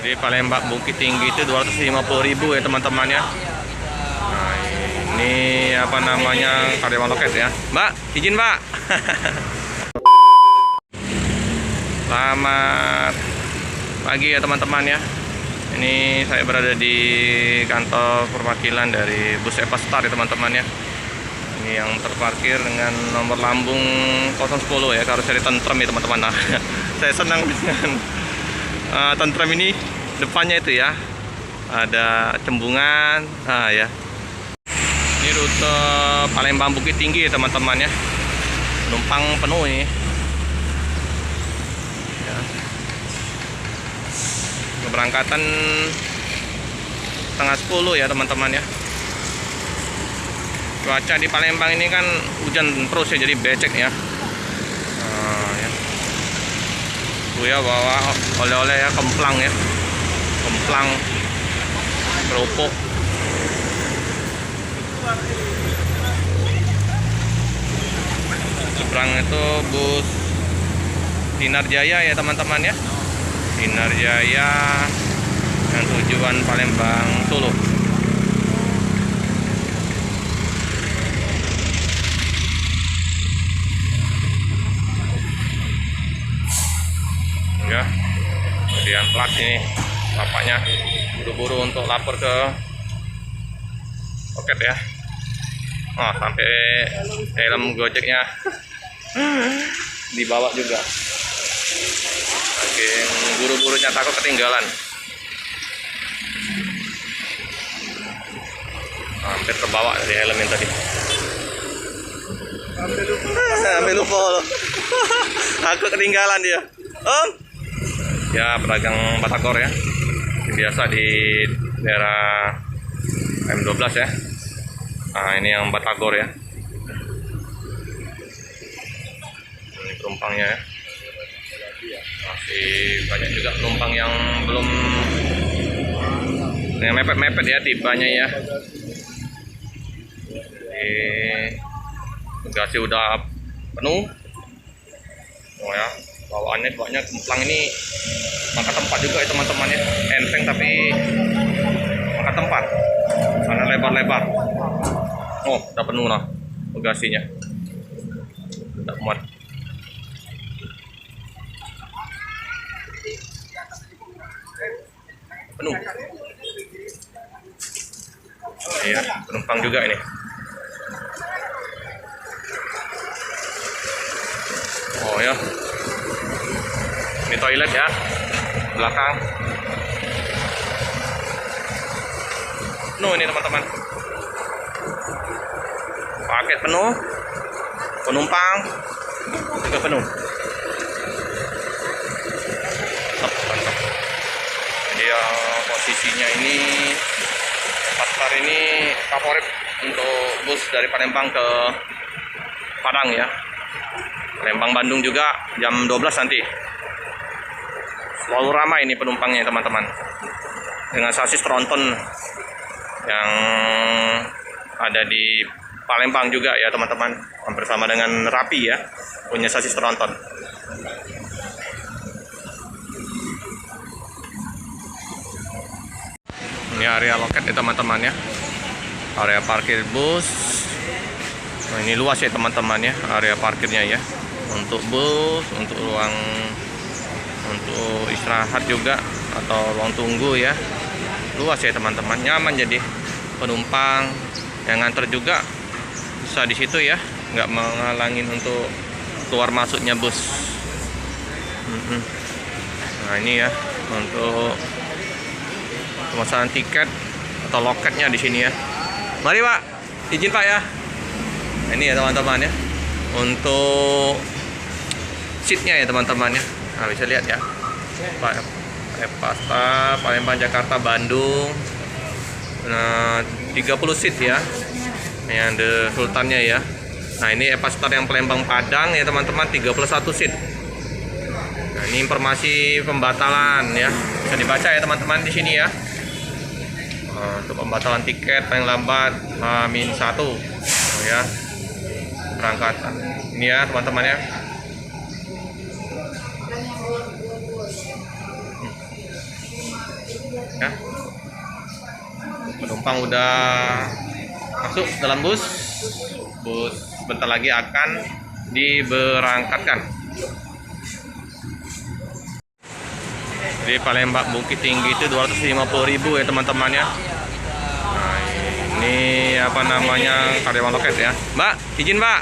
Di Palembang Bukit Tinggi itu 250.000 ya teman-teman ya. Nah, ini apa namanya, karyawan loket ya. Mbak, izin Mbak. Selamat pagi ya teman-teman ya. Ini saya berada di kantor perwakilan dari bus Epastar ya teman-teman ya. Ini yang terparkir dengan nomor lambung 010 ya, karoseri tentrem ya teman-teman. Nah, saya senang dengan tentrem ini, depannya itu ya ada cembungan. Nah ya, ini rute Palembang Bukit Tinggi ya teman-teman ya. Penumpang penuh ini ya. Keberangkatan setengah 10 ya teman-teman ya. Cuaca di Palembang ini kan hujan terus ya, jadi becek ya. Nah, ya. Ya bawa oleh-oleh ya, kemplang ya, kemplang, kerupuk. Seberang itu bus Sinar Jaya ya teman-teman ya, Sinar Jaya yang tujuan Palembang Solo. Ya, kemudian plat ini bapaknya buru-buru untuk lapor ke loket ya. Oh, sampai helm Gojeknya dibawa juga. Oke, buru-burunya takut ketinggalan. Hampir terbawa dari helm yang tadi. Sampai lupa loh. Aku ketinggalan dia. Ya, pedagang batagor ya, biasa di daerah M12 ya. Nah, ini yang batagor ya. Ini penumpangnya ya. Masih banyak juga penumpang yang belum, yang mepet-mepet ya tibanya ya. Bagasi udah penuh. Oh ya, bawaannya banyak kemplang ini, maka tempat juga ya teman-teman ya. Enteng tapi maka tempat, karena lebar-lebar. Oh, udah penuh lah bagasinya, udah muat. Penuh. Iya, penumpang juga ini. Oh ya, ini toilet ya, belakang. Penuh ini teman-teman. Paket penuh, penumpang juga penuh. Mantap. Jadi posisinya ini Epastar ini favorit untuk bus dari Palembang ke Padang ya. Palembang Bandung juga jam 12 nanti. Selalu ramai ini penumpangnya teman-teman. Dengan sasis tronton yang ada di Palembang juga ya teman-teman. Hampir sama dengan Rapi ya, punya sasis tronton. Ini area loket ya teman-teman ya. Area parkir bus. Nah, ini luas ya teman-teman ya, area parkirnya ya. Untuk bus, untuk ruang untuk istirahat juga atau ruang tunggu ya. Luas ya teman-teman, nyaman, jadi penumpang yang nganter juga bisa di situ ya, nggak menghalangin untuk keluar masuknya bus. Nah, ini ya untuk pemesanan tiket atau loketnya di sini ya. Mari Pak, izin Pak ya. Ini ya teman-teman ya, untuk seatnya ya teman-teman ya. Nah, bisa lihat ya, Pak Epastar Palembang Jakarta Bandung. Nah, 30 seat ya, yang The Sultannya ya. Nah, ini Epastar yang Palembang Padang ya teman-teman, 31 seat. Nah, ini informasi pembatalan ya, bisa dibaca ya teman-teman di sini ya. Untuk pembatalan tiket paling lambat H-1 ya, berangkatan ini ya teman-teman ya. Ya. Penumpang udah masuk dalam bus. Bus bentar lagi akan diberangkatkan. Di Palembang Bukit Tinggi itu 250.000 ya teman-teman ya. Nah, ini apa namanya, karyawan loket ya. Mbak, izin Mbak.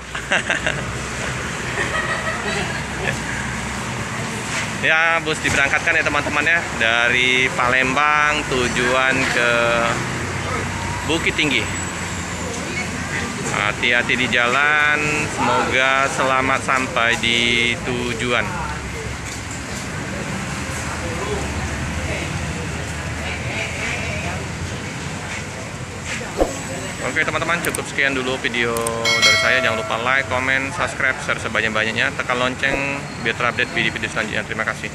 Ya, bus diberangkatkan ya teman-teman ya, dari Palembang tujuan ke Bukit Tinggi. Hati-hati di jalan, semoga selamat sampai di tujuan. Oke teman-teman, cukup sekian dulu video dari saya. Jangan lupa like, comment, subscribe, share sebanyak-banyaknya. Tekan lonceng biar terupdate video-video selanjutnya. Terima kasih.